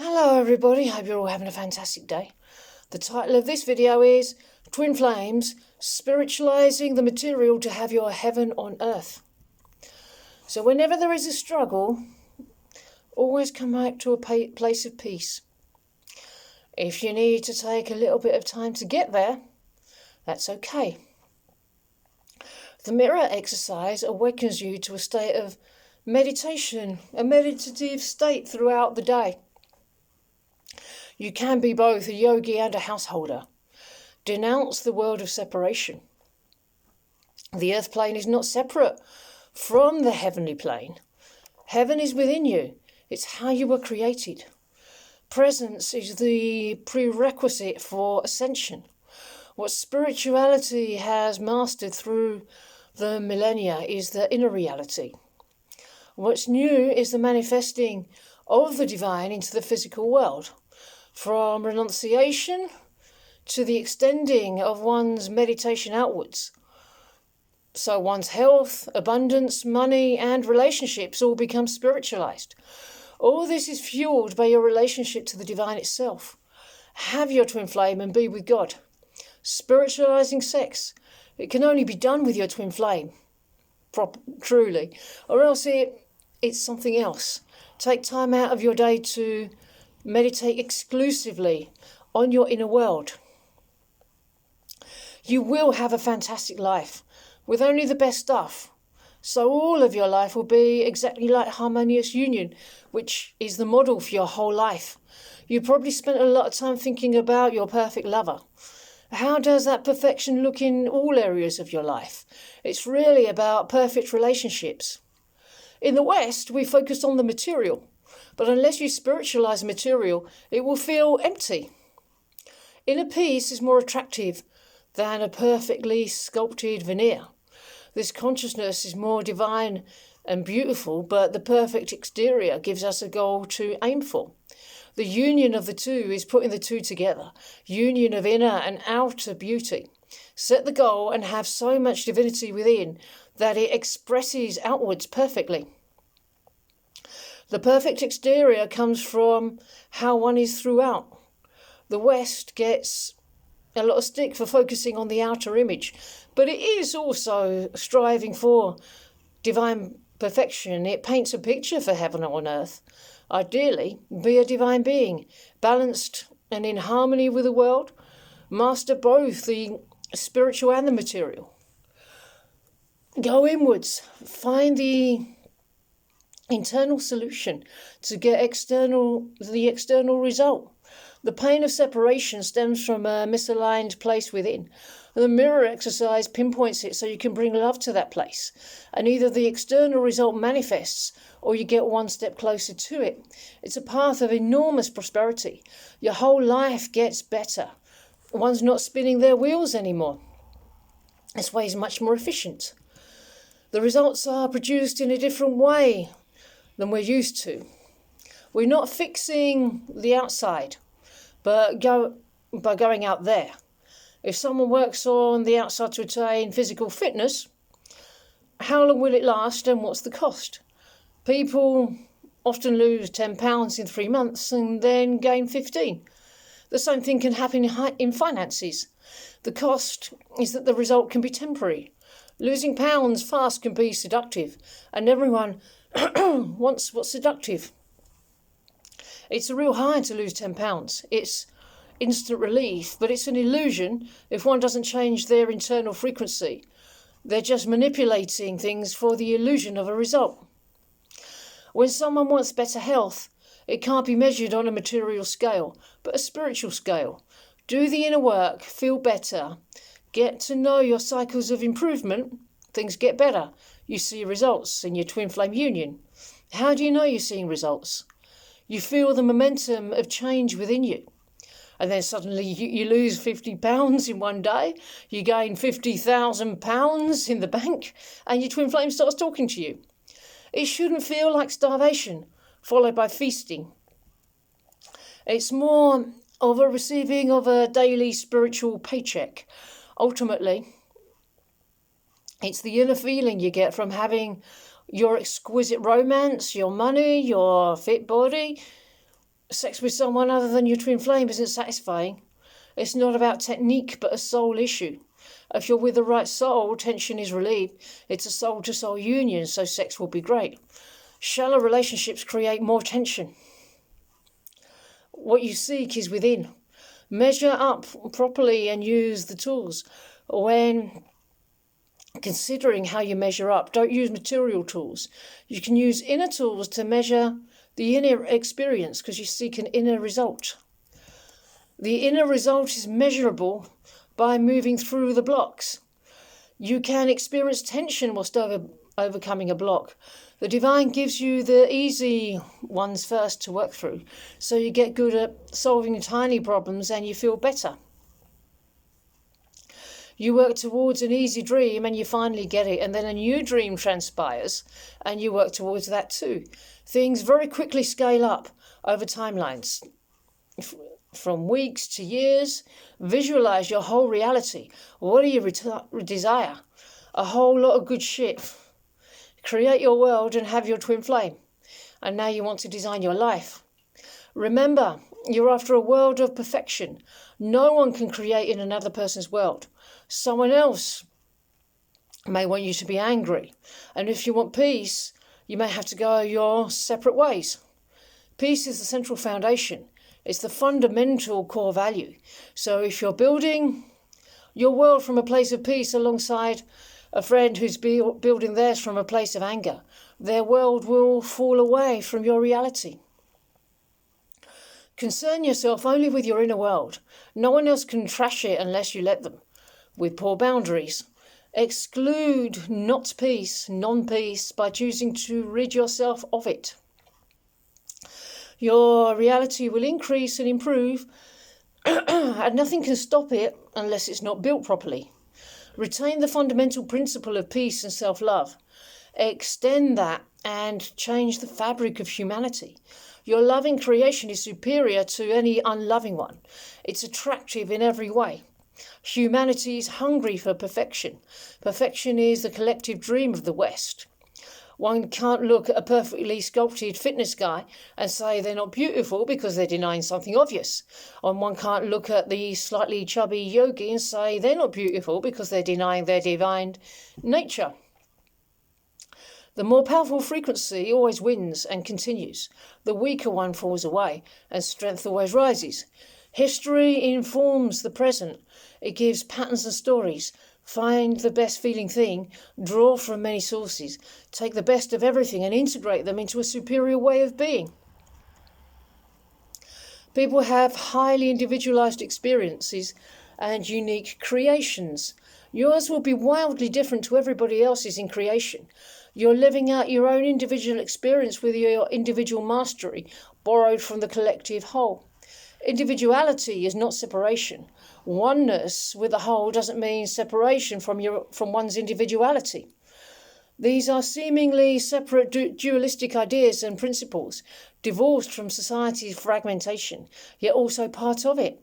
Hello everybody, hope you're all having a fantastic day. The title of this video is Twin Flames, Spiritualizing the Material to Have Your Heaven on Earth. So whenever there is a struggle, always come back to a place of peace. If you need to take a little bit of time to get there, that's okay. The mirror exercise awakens you to a state of meditation, a meditative state throughout the day. You can be both a yogi and a householder. Denounce the world of separation. The earth plane is not separate from the heavenly plane. Heaven is within you. It's how you were created. Presence is the prerequisite for ascension. What spirituality has mastered through the millennia is the inner reality. What's new is the manifesting of the divine into the physical world. From renunciation to the extending of one's meditation outwards. So one's health, abundance, money and relationships all become spiritualized. All this is fueled by your relationship to the divine itself. Have your twin flame and be with God. Spiritualizing sex. It can only be done with your twin flame. Truly. Or else it's something else. Take time out of your day to meditate exclusively on your inner world. You will have a fantastic life with only the best stuff. So all of your life will be exactly like harmonious union, which is the model for your whole life. You probably spent a lot of time thinking about your perfect lover. How does that perfection look in all areas of your life? It's really about perfect relationships. In the West, we focus on the material. But unless you spiritualize material, it will feel empty. Inner peace is more attractive than a perfectly sculpted veneer. This consciousness is more divine and beautiful, but the perfect exterior gives us a goal to aim for. The union of the two is putting the two together. Union of inner and outer beauty. Set the goal and have so much divinity within that it expresses outwards perfectly. The perfect exterior comes from how one is throughout. The West gets a lot of stick for focusing on the outer image, but it is also striving for divine perfection. It paints a picture for heaven on earth. Ideally, be a divine being, balanced and in harmony with the world. Master both the spiritual and the material. Go inwards. Find the internal solution to get the external result. The pain of separation stems from a misaligned place within. The mirror exercise pinpoints it so you can bring love to that place. And either the external result manifests or you get one step closer to it. It's a path of enormous prosperity. Your whole life gets better. One's not spinning their wheels anymore. This way is much more efficient. The results are produced in a different way than we're used to. We're not fixing the outside, but by going out there. If someone works on the outside to attain physical fitness, how long will it last and what's the cost? People often lose 10 pounds in 3 months and then gain 15. The same thing can happen in finances. The cost is that the result can be temporary. Losing pounds fast can be seductive, and everyone wants what's seductive. It's a real high to lose 10 pounds. It's instant relief, but it's an illusion if one doesn't change their internal frequency. They're just manipulating things for the illusion of a result. When someone wants better health, it can't be measured on a material scale, but a spiritual scale. Do the inner work, feel better, get to know your cycles of improvement, things get better. You see results in your twin flame union. How do you know you're seeing results? You feel the momentum of change within you. And then suddenly you lose 50 pounds in one day, you gain 50,000 pounds in the bank, and your twin flame starts talking to you. It shouldn't feel like starvation, followed by feasting. It's more of a receiving of a daily spiritual paycheck. Ultimately, it's the inner feeling you get from having your exquisite romance, your money, your fit body, Sex with someone other than your twin flame isn't satisfying. It's not about technique, but a soul issue. If you're with the right soul, tension is relieved. It's a soul-to-soul union, so sex will be great. Shallow relationships create more tension. What you seek is within. Measure up properly and use the tools. When considering how you measure up, don't use material tools. You can use inner tools to measure the inner experience because you seek an inner result. The inner result is measurable by moving through the blocks. You can experience tension whilst overcoming a block. The divine gives you the easy ones first to work through, so you get good at solving tiny problems and you feel better. You work towards an easy dream and you finally get it, and then a new dream transpires and you work towards that too. Things very quickly scale up over timelines. From weeks to years, visualize your whole reality. What do you desire? A whole lot of good shit. Create your world and have your twin flame. And now you want to design your life. Remember, you're after a world of perfection. No one can create in another person's world. Someone else may want you to be angry. And if you want peace, you may have to go your separate ways. Peace is the central foundation. It's the fundamental core value. So if you're building your world from a place of peace alongside a friend who's building theirs from a place of anger, their world will fall away from your reality. Concern yourself only with your inner world. No one else can trash it unless you let them, with poor boundaries. Exclude not peace, non-peace, by choosing to rid yourself of it. Your reality will increase and improve, and nothing can stop it unless it's not built properly. Retain the fundamental principle of peace and self-love. Extend that and change the fabric of humanity. Your loving creation is superior to any unloving one. It's attractive in every way. Humanity is hungry for perfection. Perfection is the collective dream of the West. One can't look at a perfectly sculpted fitness guy and say they're not beautiful because they're denying something obvious. And one can't look at the slightly chubby yogi and say they're not beautiful because they're denying their divine nature. The more powerful frequency always wins and continues. The weaker one falls away and strength always rises. History informs the present. It gives patterns and stories. Find the best feeling thing, draw from many sources, take the best of everything and integrate them into a superior way of being. People have highly individualized experiences and unique creations. Yours will be wildly different to everybody else's in creation. You're living out your own individual experience with your individual mastery, borrowed from the collective whole. Individuality is not separation. Oneness with the whole doesn't mean separation from one's individuality. These are seemingly separate dualistic ideas and principles, divorced from society's fragmentation, yet also part of it.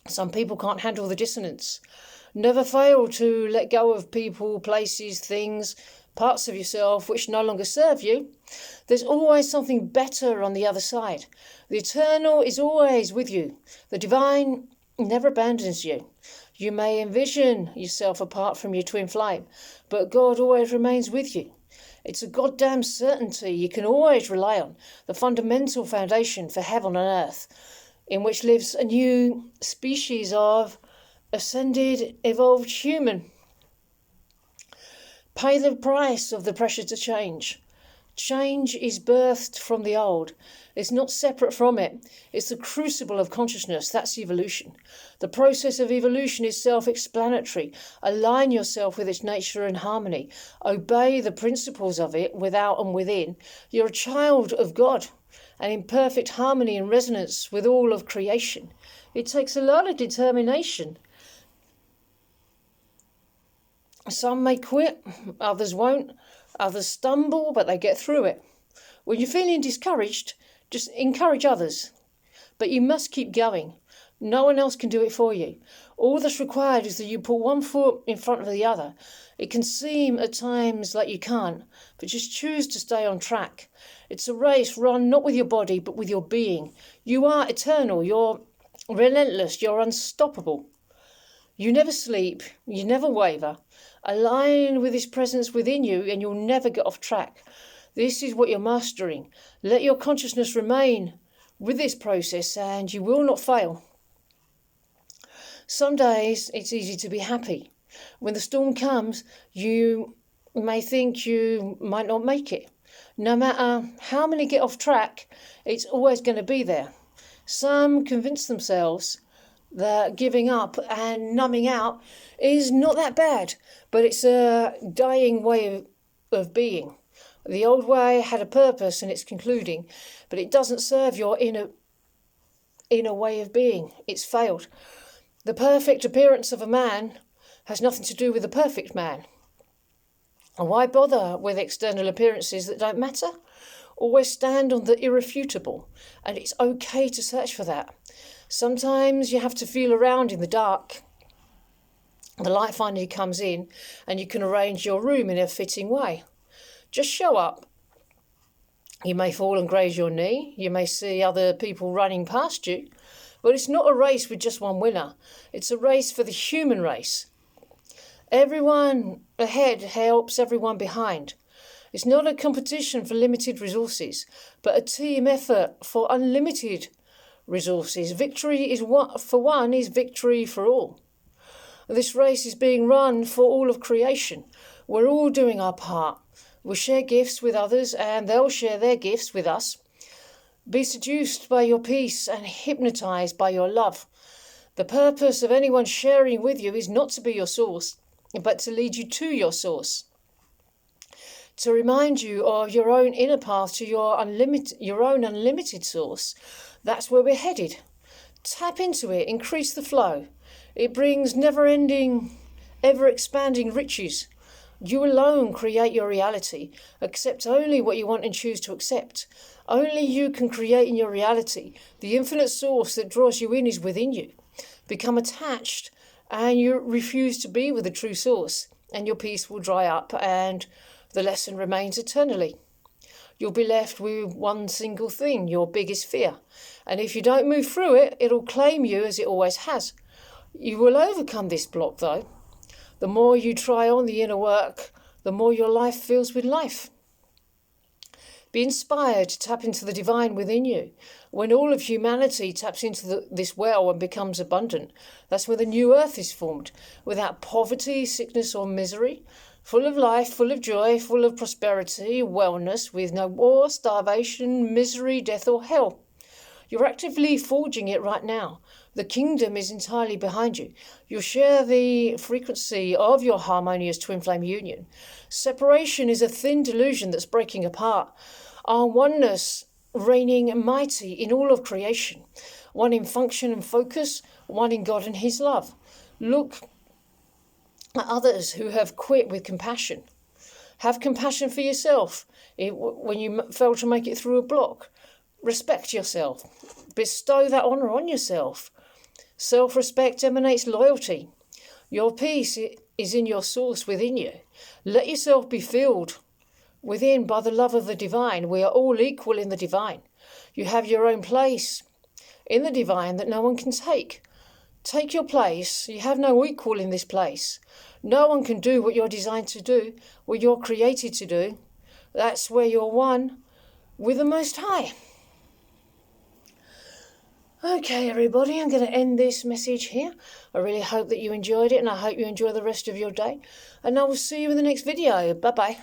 Some people can't handle the dissonance. Never fail to let go of people, places, things, parts of yourself which no longer serve you. There's always something better on the other side. The eternal is always with you. The divine never abandons you. You may envision yourself apart from your twin flame, but God always remains with you. It's a goddamn certainty you can always rely on, the fundamental foundation for heaven and earth, in which lives a new species of ascended, evolved human. Pay the price of the pressure to change. Change is birthed from the old. It's not separate from it. It's the crucible of consciousness. That's evolution. The process of evolution is self-explanatory. Align yourself with its nature and harmony. Obey the principles of it without and within. You're a child of God and in perfect harmony and resonance with all of creation. It takes a lot of determination. Some may quit, others won't, others stumble, but they get through it. When you're feeling discouraged, just encourage others. But you must keep going. No one else can do it for you. All that's required is that you put one foot in front of the other. It can seem at times like you can't, but just choose to stay on track. It's a race run not with your body, but with your being. You are eternal, you're relentless, you're unstoppable. You never sleep, you never waver. Align with his presence within you and you'll never get off track. This is what you're mastering. Let your consciousness remain with this process and you will not fail. Some days it's easy to be happy. When the storm comes, you may think you might not make it. No matter how many get off track, it's always going to be there. Some convince themselves that giving up and numbing out is not that bad, but it's a dying way of being. The old way had a purpose and it's concluding, but it doesn't serve your inner way of being. It's failed. The perfect appearance of a man has nothing to do with the perfect man. And why bother with external appearances that don't matter? Always stand on the irrefutable, and it's okay to search for that. Sometimes you have to feel around in the dark. The light finally comes in, and you can arrange your room in a fitting way. Just show up. You may fall and graze your knee. You may see other people running past you. But it's not a race with just one winner. It's a race for the human race. Everyone ahead helps everyone behind. It's not a competition for limited resources, but a team effort for unlimited resources. Victory is for one is victory for all. This race is being run for all of creation. We're all doing our part. We share gifts with others and they'll share their gifts with us. Be seduced by your peace and hypnotized by your love. The purpose of anyone sharing with you is not to be your source, but to lead you to your source. To remind you of your own inner path to your own unlimited source. That's where we're headed. Tap into it, increase the flow. It brings never-ending, ever-expanding riches. You alone create your reality. Accept only what you want and choose to accept. Only you can create in your reality. The infinite source that draws you in is within you. Become attached and you refuse to be with the true source, and your peace will dry up and the lesson remains eternally. You'll be left with one single thing, your biggest fear. And if you don't move through it, it'll claim you as it always has. You will overcome this block though. The more you try on the inner work, the more your life fills with life. Be inspired to tap into the divine within you. When all of humanity taps into this well and becomes abundant, that's when the new earth is formed, without poverty, sickness or misery, full of life, full of joy, full of prosperity, wellness, with no war, starvation, misery, death or hell. You're actively forging it right now. The kingdom is entirely behind you. You'll share the frequency of your harmonious twin flame union. Separation is a thin delusion that's breaking apart. Our oneness reigning mighty in all of creation. One in function and focus, one in God and his love. Look at others who have quit with compassion. Have compassion for yourself when you fail to make it through a block. Respect yourself. Bestow that honour on yourself. Self-respect emanates loyalty. Your peace is in your source within you. Let yourself be filled within by the love of the divine. We are all equal in the divine. You have your own place in the divine that no one can take. Take your place. You have no equal in this place. No one can do what you're designed to do, what you're created to do. That's where you're one with the Most High. Okay, everybody, I'm going to end this message here. I really hope that you enjoyed it, and I hope you enjoy the rest of your day. And I will see you in the next video. Bye-bye.